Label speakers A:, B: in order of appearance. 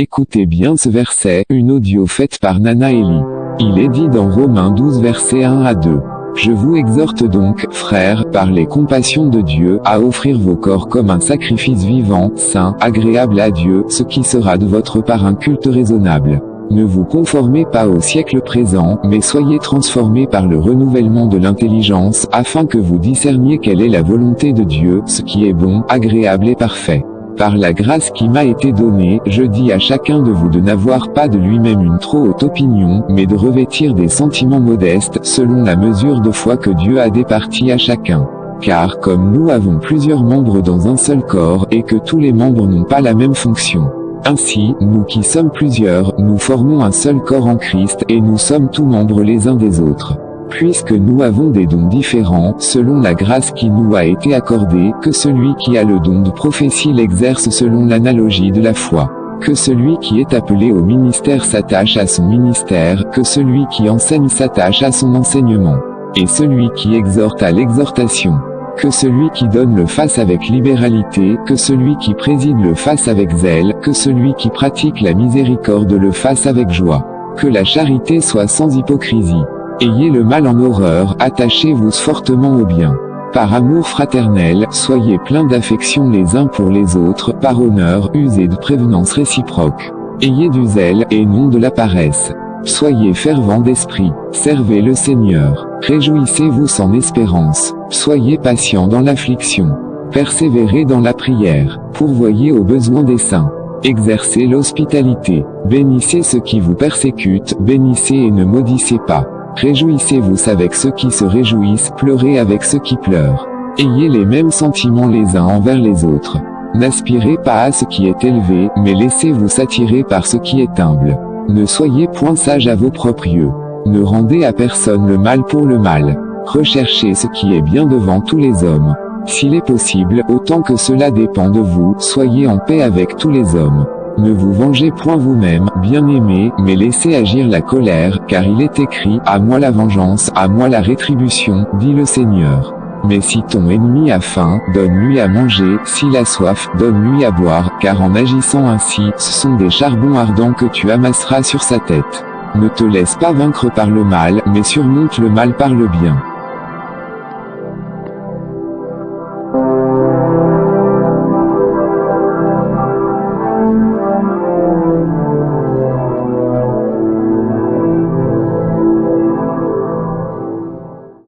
A: Écoutez bien ce verset, une audio faite par Nana Eli. Il est dit dans Romains 12 versets 1 à 2. Je vous exhorte donc, frères, par les compassions de Dieu, à offrir vos corps comme un sacrifice vivant, saint, agréable à Dieu, ce qui sera de votre part un culte raisonnable. Ne vous conformez pas au siècle présent, mais soyez transformés par le renouvellement de l'intelligence, afin que vous discerniez quelle est la volonté de Dieu, ce qui est bon, agréable et parfait. Par la grâce qui m'a été donnée, je dis à chacun de vous de n'avoir pas de lui-même une trop haute opinion, mais de revêtir des sentiments modestes, selon la mesure de foi que Dieu a départie à chacun. Car comme nous avons plusieurs membres dans un seul corps, et que tous les membres n'ont pas la même fonction. Ainsi, nous qui sommes plusieurs, nous formons un seul corps en Christ, et nous sommes tous membres les uns des autres. Puisque nous avons des dons différents, selon la grâce qui nous a été accordée, que celui qui a le don de prophétie l'exerce selon l'analogie de la foi. Que celui qui est appelé au ministère s'attache à son ministère, que celui qui enseigne s'attache à son enseignement. Et celui qui exhorte à l'exhortation. Que celui qui donne le fasse avec libéralité, que celui qui préside le fasse avec zèle, que celui qui pratique la miséricorde le fasse avec joie. Que la charité soit sans hypocrisie. Ayez le mal en horreur, attachez-vous fortement au bien. Par amour fraternel, soyez pleins d'affection les uns pour les autres, par honneur, usez de prévenance réciproque. Ayez du zèle, et non de la paresse. Soyez fervents d'esprit, servez le Seigneur. Réjouissez-vous sans espérance, soyez patients dans l'affliction. Persévérez dans la prière, pourvoyez aux besoins des saints. Exercez l'hospitalité, bénissez ceux qui vous persécutent, bénissez et ne maudissez pas. Réjouissez-vous avec ceux qui se réjouissent, pleurez avec ceux qui pleurent. Ayez les mêmes sentiments les uns envers les autres. N'aspirez pas à ce qui est élevé, mais laissez-vous s'attirer par ce qui est humble. Ne soyez point sages à vos propres yeux. Ne rendez à personne le mal pour le mal. Recherchez ce qui est bien devant tous les hommes. S'il est possible, autant que cela dépend de vous, soyez en paix avec tous les hommes. Ne vous vengez point vous-même, bien-aimés, mais laissez agir la colère, car il est écrit, à moi la vengeance, à moi la rétribution, dit le Seigneur. Mais si ton ennemi a faim, donne-lui à manger, s'il a soif, donne-lui à boire, car en agissant ainsi, ce sont des charbons ardents que tu amasseras sur sa tête. Ne te laisse pas vaincre par le mal, mais surmonte le mal par le bien.